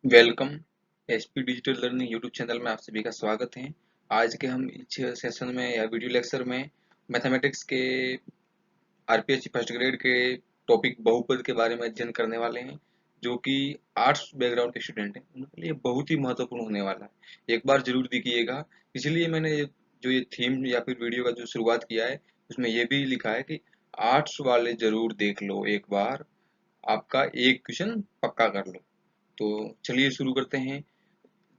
Welcome. SP digital learning YouTube channel में आप सभी का स्वागत है। आज के हम इस सेशन में या वीडियो लेक्चर में मैथमेटिक्स के आरपीएच फर्स्ट ग्रेड के टॉपिक बहुपद के बारे में अध्ययन करने वाले हैं, जो कि आर्ट्स बैकग्राउंड के स्टूडेंट हैं उनके लिए बहुत ही महत्वपूर्ण होने वाला है। एक बार जरूर देखिएगा। इसलिए मैंने जो ये थीम या फिर वीडियो का जो शुरुआत किया है उसमें ये भी लिखा है कि आर्ट्स वाले जरूर देख लो, एक बार आपका एक क्वेश्चन पक्का कर लो। तो चलिए शुरू करते हैं।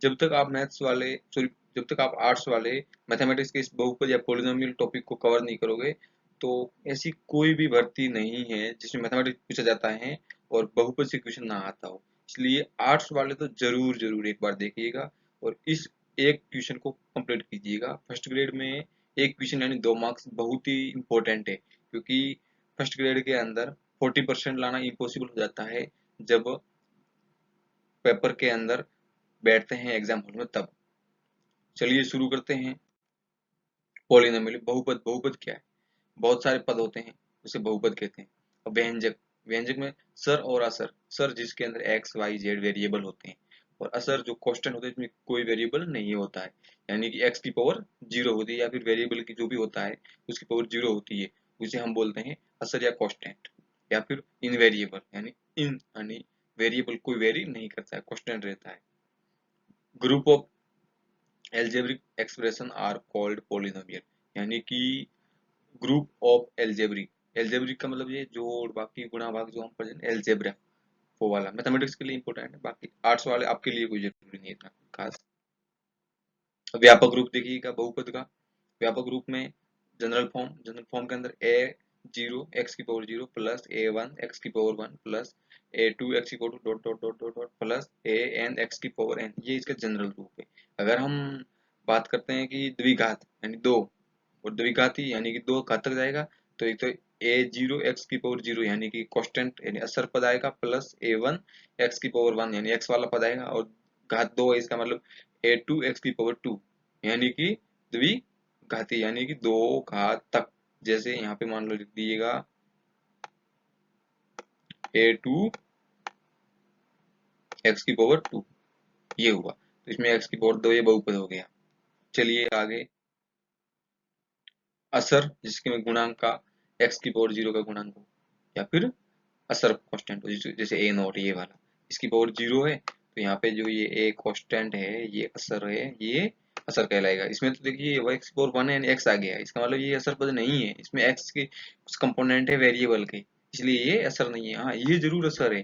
जब तक आप मैथ्स वाले सॉरी जब तक आप आर्ट्स वाले मैथमेटिक्स के इस बहुपद या पॉलिनोमियल टॉपिक को कवर नहीं करोगे तो ऐसी कोई भी भर्ती नहीं है जिसमें मैथमेटिक्स पूछा जाता है और बहुपद से क्वेश्चन ना आता हो। इसलिए आर्ट्स वाले तो जरूर जरूर एक बार देखिएगा और इस एक क्वेश्चन को कंप्लीट कीजिएगा। फर्स्ट ग्रेड में एक क्वेश्चन यानी 2 मार्क्स बहुत ही इंपॉर्टेंट है, क्योंकि फर्स्ट ग्रेड के अंदर 40% लाना इम्पॉसिबल हो जाता है जब पेपर के अंदर बैठते हैं एग्जाम हॉल में तब। चलिए शुरू करते हैं। पॉलिनोमियल बहुपद। बहुपद क्या है? बहुत सारे पद होते हैं, उसे बहुपद कहते हैं। और व्यंजक। व्यंजक में सर और असर। सर जिसके अंदर एक्स वाई जेड वेरिएबल होते हैं, और असर जो कांस्टेंट होते हैं इसमें कोई वेरिएबल नहीं होता है, यानी कि एक्स की पावर 0 होती है या फिर वेरिएबल की जो भी होता है उसकी पावर 0 होती है, उसे हम बोलते हैं असर या कांस्टेंट। या फिर इनवेरिएबल यानी वेरिएबल कोई वेरी नहीं करता है, कांस्टेंट रहता है। Group of algebraic expression are called polynomial, यानी कि ग्रुप ऑफ एल्जेब्रिक। एल्जेब्रिक का मतलब ये जोड़ बाकी गुणा भाग जो हम पढ़े एल्जेब्रा, वो वाला मैथमेटिक्स के लिए इंपॉर्टेंट है, बाकी आर्ट्स वाले आपके लिए कोई जरूरी नहीं है इतना खास। व्यापक रूप देखिएगा बहुपद का। व्यापक रूप में जनरल फॉर्म के अंदर ए 0 x की पावर 0 प्लस a 1 x की पावर 1 प्लस a 2 x की power dot dot dot dot dot plus a n x की पावर n, ये इसका जनरल रूप है। अगर हम बात करते हैं कि द्विघात यानी दो, और द्विघाती यानी कि दो घात तक जाएगा, तो एक तो a 0 x की पावर 0 यानी कि कांस्टेंट यानी असर पद आएगा, प्लस a 1 x की पावर 1 यानी x वाला पद आएगा, और घात दो है इसका मतलब a 2 x की पावर 2 यानी कि द्विघाती यानी कि दो घात तक। जैसे यहाँ पे मान लो लिख दीजिएगा a 2 x की पावर 2, ये हुआ, तो इसमें x की पावर 2 ये बहुपद हो गया। चलिए आगे। असर जिसके में गुणांक का x की पावर 0 का गुणांक हो, या फिर असर कांस्टेंट हो, जैसे ए नॉट ये वाला, इसकी पावर 0 है तो यहाँ पे जो ये ए कांस्टेंट है ये असर है, ये असर कहलाएगा। इसमें तो देखिए x की पावर 1 है एक्स आ गया, इसका मतलब ये असर पद नहीं है, इसमें एक्स के कुछ कंपोनेंट है वेरिएबल के, इसलिए ये असर नहीं है। हाँ ये जरूर असर है,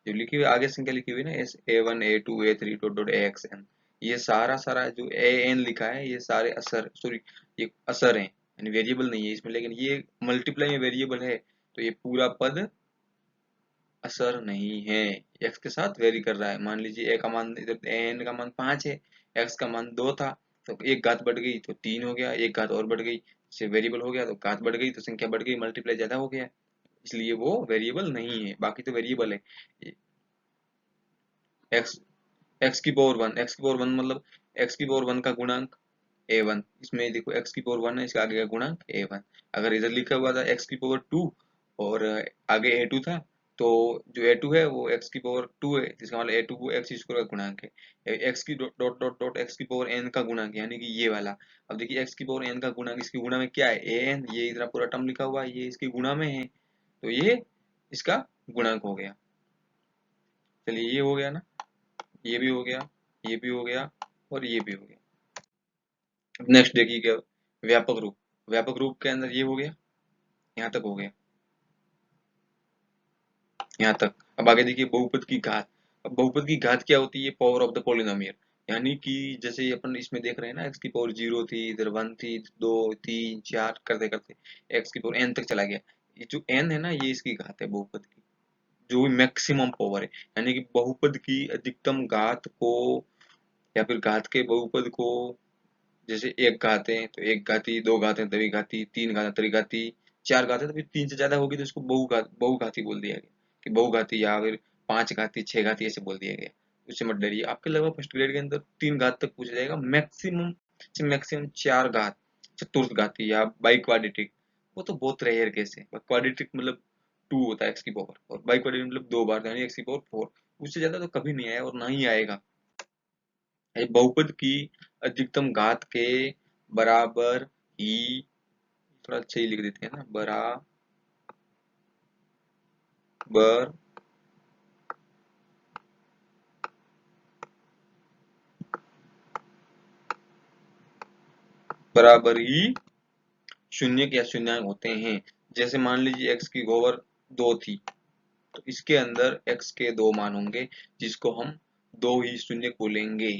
जो लिखी हुई आगे संख्या लिखी हुई है ना a1 a2 a3 dot dot axn, ये सारा सारा जो an लिखा है ये सारे असर सॉरी ये असर है, यानी वेरिएबल नहीं है इसमें, लेकिन ये मल्टीप्लाई में वेरिएबल है, तो ये पूरा पद असर नहीं है। एक्स के साथ वेरी कर रहा है। मान लीजिए ए का मान इधर एन का मान 5 है, एक्स का मान 2 था, तो एक घात बढ़ गई तो 3 हो गया, एक घात और बढ़ गई से वेरिएबल हो गया, तो घात बढ़ गई तो संख्या बढ़ गई, मल्टीप्लाई ज्यादा हो गया, इसलिए वो वेरिएबल नहीं है, बाकी तो वेरिएबल है। एक्स एक्स की पावर 1 मतलब x की पावर 1 का गुणांक a1, इसमें देखो x की पावर 1 है, इसके आगे का गुणांक a1। अगर इधर लिखा हुआ था x की पावर 2 और आगे a2 था, तो जो a2 है वो x की पावर 2 है, इसका मतलब a2 वो x स्क्वायर का गुणांक है, x की dot dot dot dot x की पावर n का गुणांक यानी कि ये वाला। अब देखिए x की पावर n का गुणांक इसकी गुणा में क्या है an, ये इतना पूरा टर्म लिखा हुआ है, ये इसकी गुणा में है, तो ये इसका गुणांक हो गया। चलिए ये हो गया ना, ये भी हो गया, ये भी हो गया, और ये भी हो गया। नेक्स्ट देखिए क्या, व्यापक रूप। व्यापक रूप के अंदर ये हो गया, यहाँ तक हो गया, यहाँ तक। अब आगे देखिए बहुपद की घात। अब बहुपद की घात क्या होती है? पावर ऑफ द पॉलिनोमियल, यानी कि जैसे अपन इसमें देख रहे हैं ना, x की पावर 0 थी, इधर 1 थी, 2 3 4 करते करते x की पावर n तक चला गया। ये जो n है ना, ये इसकी घात है बहुपद की, जो मैक्सिमम पावर है, यानी कि बहुपद की अधिकतम घात को या फिर घात के बहुपद को, जैसे एक घात है तो एक घाती, दो घात है द्विघाती, तीन घात है त्रिघाती, चार घात है तो फिर तीन से ज्यादा होगी तो इसको बहुघाती बोल दिया गया कि बहुघाती, या फिर पांच घाती छह घाती ऐसे बोल दिया गया। उससे मत डरिए, आपके लगभग फर्स्ट ग्रेड के अंदर तीन घात तक पूछा जाएगा, मैक्सिमम से मैक्सिमम चार घात, चतुर्थ घाती या बाई क्वाड्रेटिक, वो तो बहुत रेयर केस है। क्वाड्रेटिक मतलब 2 होता है एक्स की पावर, और बाई क्वाड्रेटिक मतलब दो बार यानी एक्स की पावर 4, उससे ज्यादा तो कभी नहीं आया और ना ही आएगा। ये बहुपद की अधिकतम घात के बराबर ही, थोड़ा अच्छा ही लिख देते हैं ना, बराबर बराबर ही शून्य या शून्यांक होते हैं। जैसे मान लीजिए x की पावर 2 थी, तो इसके अंदर x के 2 मान होंगे, जिसको हम दो ही शून्य बोलेंगे।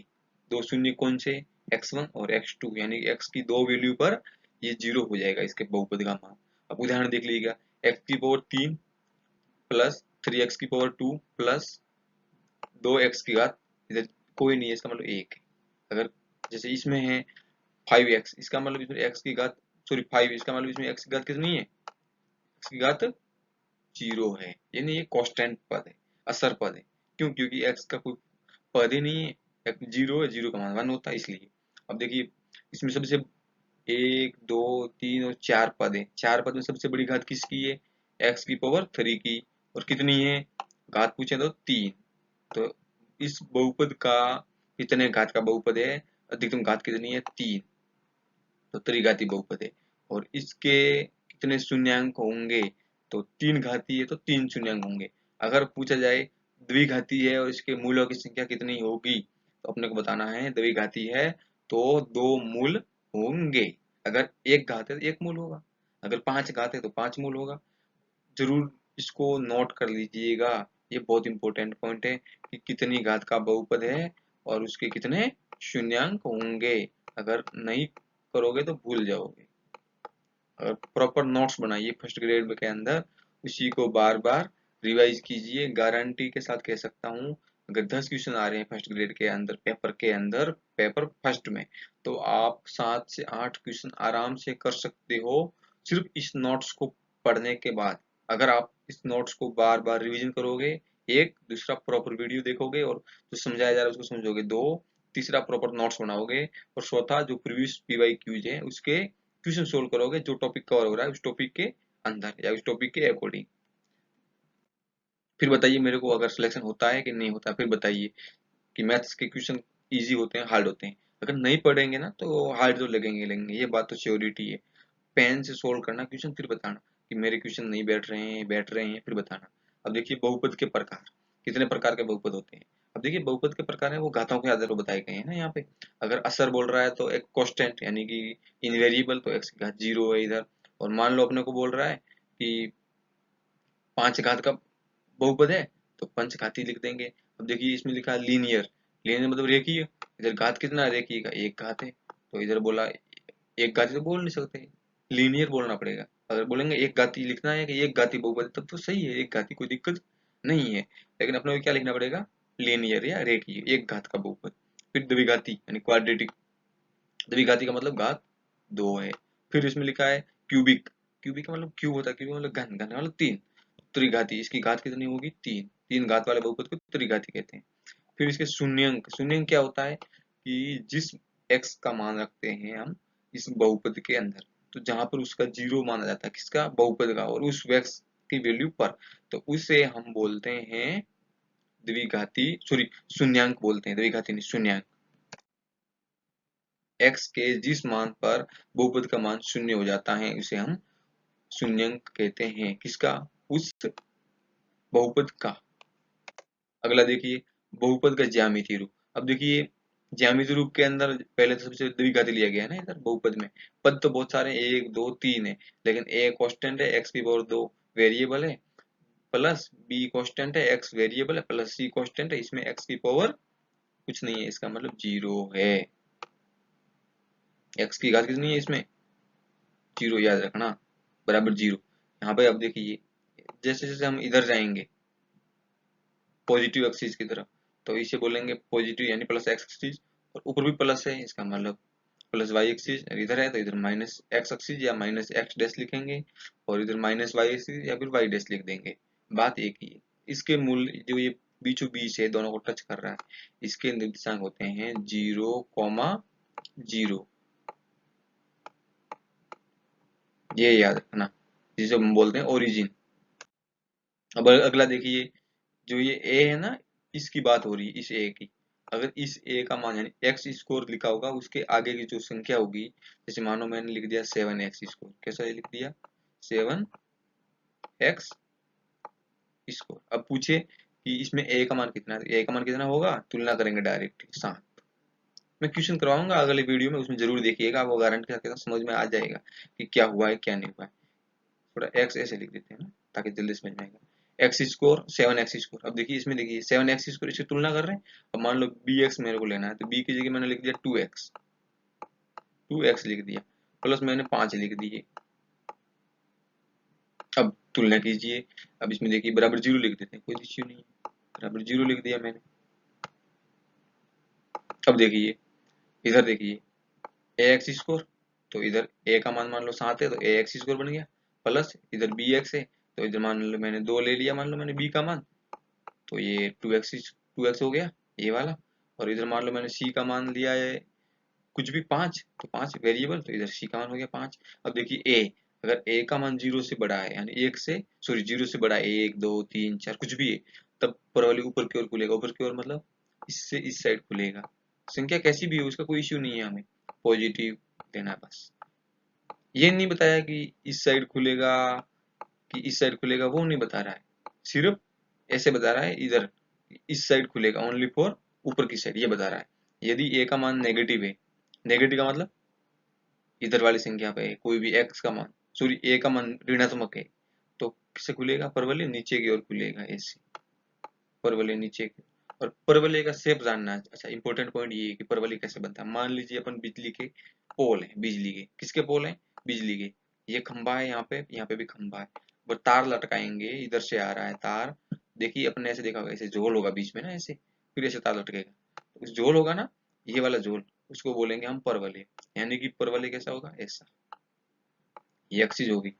दो शून्य कौन से? x1 और x2, यानी x की दो वैल्यू पर ये जीरो हो जाएगा इसके बहुपद का मान। अब उदाहरण देख लीजिएगा, x की पावर 3 प्लस 3x की पावर 2 प्लस 2x की घात, इधर कोई नहीं है, इसका मतलब एक है। अगर जैसे इसमें है 5x, इसका मतलब इसमें x की घात, सॉरी 5, इसका मतलब इसमें x की घात कितनी है? x की घात जीरो है, यानी ये कांस्टेंट पद है, असर पद है। क्यों? क्योंकि x का कोई पद ही नहीं है, जीरो है, जीरो का मान 1 होता है, इसलिए। अब देखिए, इसमें सबसे एक, दो, तीन और चार पद है। चार पद में सबसे बड़ी घात किसकी है? x की पावर 3 की। और कितनी है? घात पूछे तो 3। तो इस बहुपद का कितने घात का बहुपद है? अधिकतम घात कितनी है? 3। तो त्रिघाती बहुपद है। और इसके कितने शून्यांक होंगे? तो 3 घाती है तो 3 शून्यांक होंगे। अगर पूछा जाए द्विघाती है और इसके मूलों की संख्या कितनी होगी, तो अपने को बताना है द्विघाती है तो 2 मूल होंगे। अगर एक घात है तो एक मूल होगा, अगर 5 घात है तो 5 मूल होगा। जरूर इसको नोट कर लीजिएगा, ये बहुत इंपॉर्टेंट पॉइंट है कि कितनी घात का बहुपद है और उसके कितने शून्यांक होंगे। अगर नहीं करोगे तो भूल जाओगे। अगर प्रॉपर नोट्स बनाइए फर्स्ट ग्रेड के अंदर, उसी को बार बार रिवाइज कीजिए। गारंटी के साथ कह सकता हूँ, अगर 10 क्वेश्चन आ रहे हैं फर्स्ट ग्रेड के अंदर, पेपर फर्स्ट में, तो आप 7 से 8 क्वेश्चन आराम से कर सकते हो, सिर्फ इस नोट्स को पढ़ने के बाद। अगर आप इस नोट्स को बार बार रिवीजन करोगे, एक दूसरा प्रॉपर वीडियो देखोगे और जो समझाया जा रहा है उसको समझोगे, दो तीसरा प्रॉपर नोट्स बनाओगे, और चौथा जो प्रीवियस PYQs है उसके क्वेश्चन सोल्व करोगे, जो टॉपिक कवर हो रहा है उस टॉपिक के अंदर या उस टॉपिक के अकॉर्डिंग। फिर बताइए मेरे को, अगर सिलेक्शन होता है कि नहीं होता, फिर बताइए कि मैथ्स के क्वेश्चन इजी होते हैं हार्ड होते हैं। अगर नहीं पढ़ेंगे ना तो हार्ड तो लगेंगे लगेंगे, ये बात तो श्योरिटी है। पेन से सोल्व करना क्वेश्चन, फिर बताना कि मेरे क्वेश्चन नहीं बैठ रहे हैं, फिर बताना। अब देखिए बहुपद के प्रकार, कितने प्रकार के बहुपद होते हैं। अब देखिए बहुपद के प्रकार है वो घातों के आधार पर बताए गए हैं ना यहाँ पे। अगर असर बोल रहा है तो एक कांस्टेंट यानी कि इनवेरिएबल, तो x की घात जीरो है इधर। और मान लो अपने को बोल रहा है कि 5 घात का बहुपद है, तो पंचघाती लिख देंगे। अब देखिए इसमें लिखा है लीनियर, लीनियर मतलब रेखीय। इधर घात कितना है रेखीय का? एक घात है, तो इधर बोला एक घाती तो बोल नहीं सकते, लीनियर बोलना पड़ेगा। अगर बोलेंगे एक घाती लिखना है कि एक घाती बहुपद, तब तो सही है, एक घाती कोई दिक्कत नहीं है। लेकिन अपने को क्या लिखना पड़ेगा? लीनियर या रेखीय, एक घात का बहुपद। फिर द्विघाती यानी क्वाड्रेटिक, द्विघाती का मतलब घात दो है। फिर इसमें लिखा है क्यूबिक, क्यूबिक का मतलब क्यूब होता है, क्यूबिक मतलब घन, घन मतलब तीन। त्रिघाती, इसकी घात कितनी होगी? तीन, तीन घात वाले बहुपद को त्रिघाती कहते हैं। फिर इसके शून्यंक, शून्यंक क्या होता है कि जिस x का मान रखते हैं हम इस बहुपद के अंदर, तो जहां पर उसका जीरो माना जाता है, किसका? बहुपद का, और उस x की वैल्यू पर, तो उसे हम बोलते हैं द्विघाती, सॉरी शून्यंक बोलते हैं, द्विघाती नहीं शून्यंक। x के जिस मान पर बहुपद का मान शून्य हो जाता है उसे हम शून्यंक कहते हैं, किसका? उस बहुपद का। अगला देखिए बहुपद का ज्यामितीय रूप। अब देखिए ज्यामितीय रूप के अंदर पहले तो सबसे द्विघाती लिया गया है ना इधर बहुपद में। पद तो बहुत सारे हैं, एक दो तीन है, लेकिन ए कांस्टेंट है, x की पावर दो वेरिएबल है, प्लस बी कांस्टेंट है, x वेरिएबल है, प्लस सी कांस्टेंट है, इसमें x की पावर कुछ नहीं है, इसका मतलब जीरो है। x की घात कितनी है इसमें? जीरो, याद रखना, बराबर जीरो। यहाँ पे अब देखिए जैसे जैसे हम इधर जाएंगे पॉजिटिव एक्सिस की तरफ, तो इसे बोलेंगे पॉजिटिव यानी प्लस एक्स एक्सिस, और ऊपर भी प्लस है, इसका मतलब प्लस वाई एक्सिस। इधर है तो इधर माइनस एक्स एक्सिस या माइनस एक्स डैश लिखेंगे, और इधर माइनस वाई एक्सिस या फिर वाई डैश लिख देंगे। बात एक ही है। इसके मूल्य जो ये बीचों बीच है, दोनों को टच कर रहा है, इसके निर्देशांक होते हैं जीरो कॉमा जीरो, ये याद रखना, जिसे हम बोलते हैं ओरिजिन। अब अगला देखिए, जो ये ए है ना, इसकी बात हो रही है, इस ए की। अगर इस ए का मान यानी एक्स स्कोर लिखा होगा, उसके आगे की जो संख्या होगी, जैसे मानो मैंने लिख दिया 7x स्कोर, कैसा लिख दिया 7x स्कोर। अब पूछे कि इसमें ए का मान कितना है, ए का मान कितना होगा, तुलना करेंगे डायरेक्ट 7। मैं क्वेश्चन करवाऊंगा अगले वीडियो में, उसमें जरूर देखिएगा, आपको गारंटी के साथ समझ में आ जाएगा कि क्या हुआ है क्या नहीं हुआ है। थोड़ा एक्स ऐसे लिख देते हैं ना, ताकि जल्दी समझ में आएगा। X score 7x score. अब देखिए इसमें, देखिए 7x स्कोर, इसकी तुलना कर रहे हैं। अब मान लो बी एक्स मेरे को लेना है, तो बी की जगह मैंने लिख दिया 2x लिख दिया, प्लस मैंने 5 लिख दिए। अब तुलना कीजिए। अब इसमें देखिए बराबर 0 लिख देते हैं, कोई इश्यू नहीं है, बराबर 0 लिख दिया मैंने। अब देखिए इधर देखिए ए एक्स स्कोर, तो इधर ए का मान लो 7 है, तो ए एक्स स्कोर बन गया, प्लस इधर बी एक्स है, तो इधर मान लो मैंने 2 ले लिया, मान लो मैंने बी का मान, तो ये 2x हो गया ये वाला। और इधर मान लो मैंने सी का मान लिया है कुछ भी 5, तो 5 वेरिएबल, तो इधर सी का मान हो गया 5। अब देखिए ए, अगर ए का मान 0 से बड़ा है, यानी 0 से बड़ा है, 1 2 3 4 कुछ भी है, तब ऊपर वाली ऊपर की ओर खुलेगा। ऊपर की ओर मतलब इससे इस साइड खुलेगा। संख्या कैसी भी हो उसका कोई इश्यू नहीं है, हमें पॉजिटिव लेना है बस। ये नहीं बताया कि इस साइड खुलेगा कि इस साइड खुलेगा, वो नहीं बता रहा है, सिर्फ ऐसे बता रहा है इधर इस साइड खुलेगा, ओनली फॉर ऊपर की साइड, ये बता रहा है। यदि ए का मान नेगेटिव है, नेगेटिव का मतलब इधर वाली संख्या पे कोई भी एक्स का मान, सॉरी ए का मान ऋणात्मक है, तो किससे खुलेगा, परवलय नीचे की ओर खुलेगा, ऐसे परवलय नीचे की। और परवलय का शेप जानना है। अच्छा, इंपॉर्टेंट पॉइंट ये है कि परवलय कैसे बनता है। मान लीजिए अपन बिजली के पोल है, बिजली के किसके पोल है, बिजली के। ये खंभा है, यहाँ पे भी खंभा है, और तार लटकाएंगे, इधर से आ रहा है तार, देखिए अपने ऐसे देखा होगा, ऐसे झोल होगा बीच में ना ऐसे, फिर ऐसे तार लटकेगा, तो उस झोल होगा ना, ये वाला झोल, उसको बोलेंगे हम परवलय। यानी कि परवलय कैसा होगा, ऐसा, ये एक्सिस होगी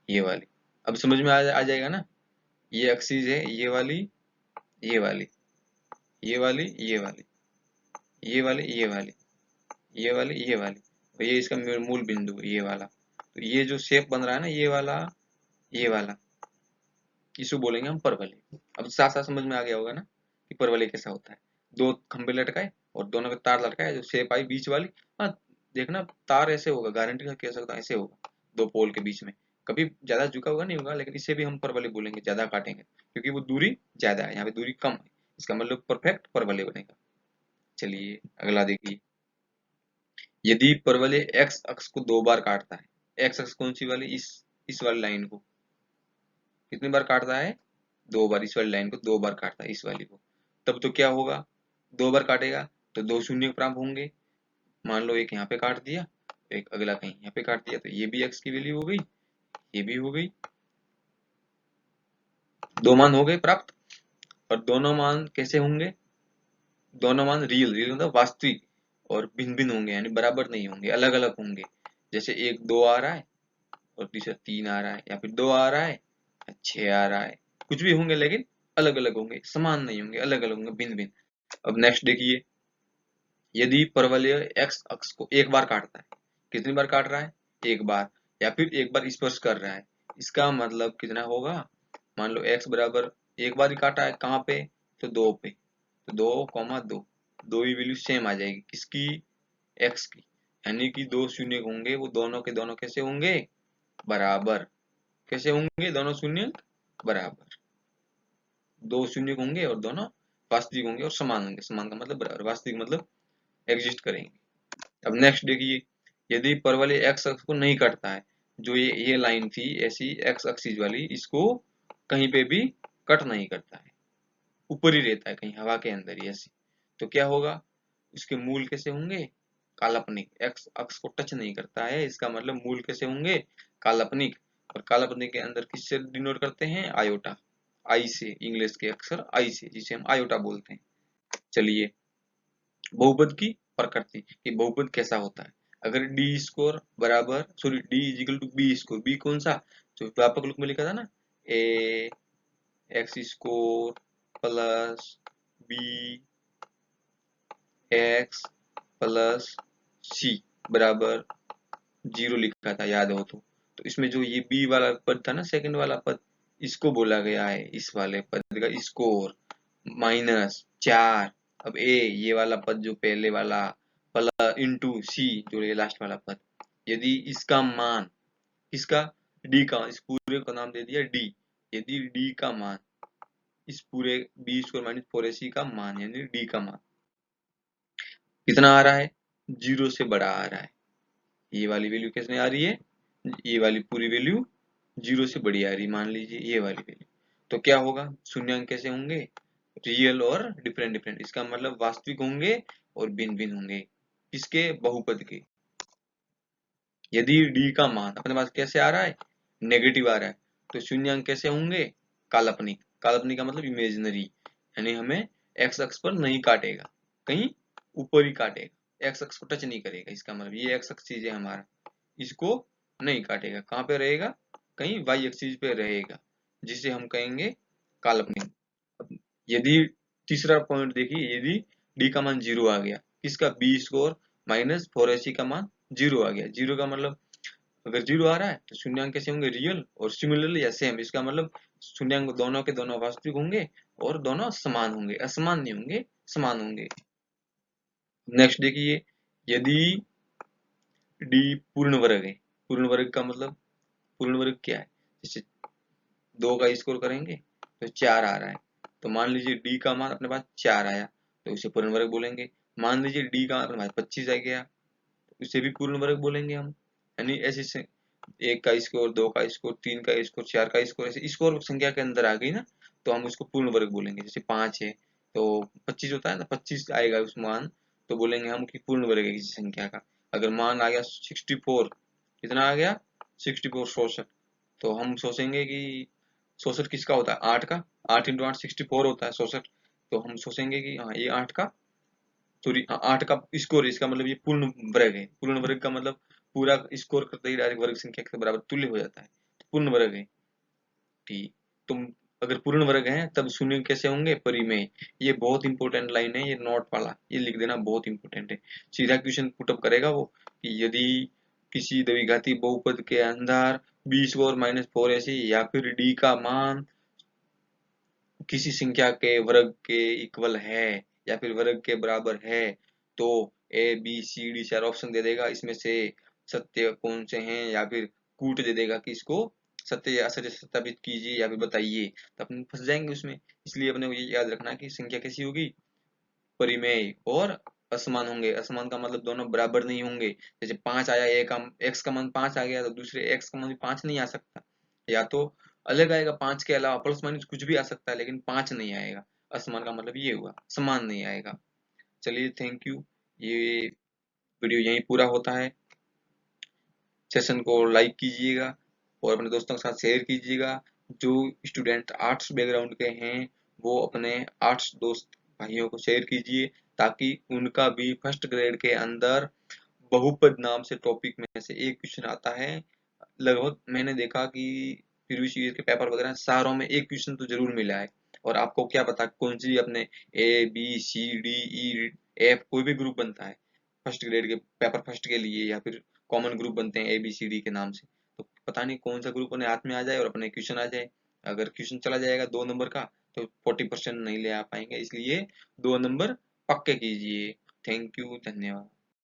ये वाली। अब समझ में आ जाएगा ना, ये एक्सिस है, ये वाली, ये वाली, ये वाली, ये वाली, ये वाली, ये वाली, ये वाली, ये वाली, और ये इसका मूल बिंदु है ये वाला। तो ये जो शेप बन रहा है ना, ये वाला, इसको बोलेंगे हम परवलय। अब साथ साथ समझ में आ गया होगा ना कि परवलय कैसा होता है। दो खंबे लटकाए और दोनों पे तार लटकाए, जो शेप आई बीच वाली। हाँ, देखना तार ऐसे होगा, गारंटी का कह सकता हूँ ऐसे होगा, दो पोल के बीच में। कभी ज्यादा झुका होगा नहीं होगा, लेकिन इसे भी हम परवलय बोलेंगे, ज्यादा काटेंगे, क्योंकि वो दूरी ज्यादा है, यहाँ पे दूरी कम है, इसका मतलब परफेक्ट परवलय बनेगा। चलिए अगला देखिए। यदि परवलय एक्स अक्ष को 2 बार काटता है, एक्स अक्ष कौन सी वाली, इस वाली लाइन को कितनी बार काटता है, 2 बार। इस वाली लाइन को 2 बार काटता है, इस वाली को, तब तो क्या होगा, 2 बार काटेगा तो 2 शून्य प्राप्त होंगे। मान लो एक यहाँ पे काट दिया, एक अगला कहीं यहाँ पे काट दिया, तो ये भी एक्स की वैल्यू हो गई, ये भी हो गई, 2 मान हो गए प्राप्त। और दोनों मान कैसे होंगे, दोनों मान रियल, रियल मतलब वास्तविक, और भिन्न भिन्न होंगे, यानी बराबर नहीं होंगे, अलग अलग होंगे। जैसे एक 2 आ रहा है और तीसरा 3 आ रहा है, या फिर 2 आ रहा है या 6 आ रहा है, कुछ भी होंगे, लेकिन अलग अलग होंगे, समान नहीं होंगे, अलग अलग होंगे, भिन्न भिन्न। अब नेक्स्ट देखिए। यदि परवलय एक्स अक्ष को एक बार काटता है, कितनी बार काट रहा है, एक बार, या फिर एक बार स्पर्श कर रहा है, इसका मतलब कितना होगा। मान लो एक्स बराबर एक बार ही काटा है, कहाँ पे, तो 2 पे, तो 2,2, दो ही वैल्यू सेम आ जाएगी, किसकी, एक्स की। यानी कि 2 शून्य होंगे, वो दोनों के दोनों कैसे होंगे, बराबर। कैसे होंगे दोनों शून्य, बराबर, 2 शून्य होंगे और दोनों वास्तविक होंगे और समान होंगे। समान का मतलब बराबर, वास्तविक मतलब एग्जिस्ट करेंगे। अब नेक्स्ट देखिए। यदि परवलय एक्स अक्ष को नहीं काटता है, जो ये लाइन थी ऐसी एक्स एक्सिस वाली, इसको कहीं पे भी कट नहीं करता है, ऊपर ही रहता है कहीं हवा के अंदर ही ऐसी, तो क्या होगा, उसके मूल कैसे होंगे, काल्पनिक। एक्स अक्ष को टच नहीं करता है, इसका मतलब मूल कैसे होंगे, काल्पनिक। और काल्पनिक के अंदर किससे डिनोट करते हैं, आयोटा, आई से, इंग्लिश के अक्षर आई से, जिसे हम आयोटा बोलते हैं। चलिए बहुपद की प्रकृति, कि बहुपद कैसा होता है। अगर डी स्कोर बराबर, sorry D is equal to B square, B कौन सा, जो व्यापक रूप में लिखा था ना, A x square plus B x plus C बराबर 0 लिखा था, याद हो तो इसमें जो ये बी वाला पद था ना, सेकंड वाला पद, इसको बोला गया है इस वाले पद का स्कोर। माइनस 4। अब ए ये वाला पद जो पहले वाला प्लस इंटू सी जो ये लास्ट वाला पद, यदि इसका मान, किसका, डी का, इस पूरे को नाम दे दिया डी, यदि डी का मान, इस पूरे बी स्क्वायर माइनस 4ac का मान यानी डी का मान कितना आ रहा है, 0 से बड़ा आ रहा है, ये वाली वैल्यू कितनी आ रही है, ये वाली पूरी वैल्यू 0 से बड़ी आ रही, मान लीजिए ये वाली वैल्यू, तो क्या होगा, शून्यांक कैसे होंगे, रियल और डिफरेंट डिफरेंट, इसका मतलब वास्तविक होंगे और भिन्न भिन्न होंगे, किसके, बहुपद के। यदि डी का मान अपने पास कैसे आ रहा है, नेगेटिव आ रहा है, तो शून्यांक कैसे होंगे, काल्पनिक, काल्पनिक का मतलब इमेजिनरी, यानी हमें एक्स अक्ष पर नहीं काटेगा, कहीं ऊपर ही काटेगा, एक्स अक्ष को टच नहीं करेगा, इसका मतलब ये एक्स अक्ष चीज है हमारा, इसको नहीं काटेगा, कहाँ पे रहेगा, कहीं वाई एक्सिस पे रहेगा, जिसे हम कहेंगे काल्पनिक। यदि तीसरा पॉइंट देखिए, यदि डी का मान 0 आ गया, किसका, बी स्कोर माइनस 4ac का मान 0 आ गया, 0 का मतलब अगर 0 आ रहा है तो शून्यांक कैसे होंगे, रियल और सिमिलरली या सेम, इसका मतलब शून्यांक दोनों के दोनों वास्तविक होंगे और दोनों समान होंगे, असमान नहीं होंगे, समान होंगे। नेक्स्ट देखिए, यदि डी पूर्ण वर्ग है, पूर्ण वर्ग का मतलब, पूर्ण वर्ग क्या है, जैसे 2 का स्कोर करेंगे तो 4 आ रहा है, तो मान लीजिए डी का मान अपने पास 4 आया तो उसे पूर्ण वर्ग बोलेंगे, मान लीजिए डी का अपने पास 25 आ गया तो उसे भी पूर्ण वर्ग बोलेंगे हम, यानी ऐसे से 1 का स्कोर, 2 का स्कोर, 3 का स्कोर, 4 का स्कोर, ऐसे स्कोर संख्या के अंदर आ गई ना तो हम उसको पूर्ण वर्ग बोलेंगे। जैसे 5 है तो 25 होता है ना, 25 आएगा उस मान, तो बोलेंगे हम कि पूर्ण वर्ग है किसी संख्या का। अगर मान आ गया 64, कितना आ गया, 64, 64, तो हम सोचेंगे कि 64 किसका होता है, 8 का, 8 इंटू 8 64 होता है 64, तो हम सोचेंगे कि हाँ ये 8 का, सॉरी 8 का स्कोर, इसका मतलब ये पूर्ण वर्ग है, पूर्ण वर्ग का मतलब पूरा स्कोर करते ही डायरेक्ट वर्ग संख्या के बराबर तुल्य हो जाता है, तो पूर्ण वर्ग है। ठीक, तुम अगर पूर्ण वर्ग है तब शून्य कैसे होंगे, परिमेय। ये बहुत इंपॉर्टेंट लाइन है, ये नोट वाला, ये लिख देना, बहुत इंपॉर्टेंट है, सीधा क्वेश्चन पुटअप करेगा वो कि यदि किसी द्विघाती बहुपद के अंदर बी स्क्वायर माइनस 4ac या फिर डी का मान किसी संख्या के वर्ग के इक्वल है या फिर वर्ग के बराबर है, तो A B C D 4 option दे देगा, इसमें से सत्य कौन से हैं, या फिर कूट दे देगा कि इसको सत्य या असत्य सत्यापित कीजिए या फिर बताइए, तो अपन फंस जाएंगे उसमें। इसलिए अपने को ये याद रखना कि संख्या कैसी होगी, परिमेय और असमान होंगे। असमान का मतलब दोनों बराबर नहीं होंगे, जैसे 5 आया, एक एक्स का मान 5 आ गया तो दूसरे एक्स का मान भी 5 नहीं आ सकता, या तो अलग आएगा, 5 के अलावा प्लस माइनस कुछ भी आ सकता है लेकिन 5 नहीं आएगा। असमान का मतलब ये हुआ, समान नहीं आएगा। चलिए थैंक यू, ये वीडियो यहीं पूरा होता है। सेशन को लाइक कीजिएगा और अपने दोस्तों के साथ शेयर कीजिएगा। जो स्टूडेंट आर्ट्स बैकग्राउंड के हैं वो अपने आर्ट्स दोस्त भाइयों को शेयर कीजिए, ताकि उनका भी फर्स्ट ग्रेड के अंदर बहुपद नाम से टॉपिक में से एक क्वेश्चन आता है। लगभग मैंने देखा कि प्रीवियस ईयर के पेपर वगैरह सारों में एक क्वेश्चन तो जरूर मिला है, और आपको क्या पता कौन सी अपने A B C D E F कोई भी ग्रुप बनता है फर्स्ट ग्रेड के पेपर फर्स्ट के लिए, या फिर कॉमन ग्रुप बनते हैं ए बी सी डी के नाम से, तो पता नहीं कौन सा ग्रुप अपने हाथ में आ जाए और अपने क्वेश्चन आ जाए। अगर क्वेश्चन चला जाएगा 2 नंबर का तो 40% नहीं ले आ पाएंगे, इसलिए 2 नंबर पक्के कीजिए। थैंक यू, धन्यवाद।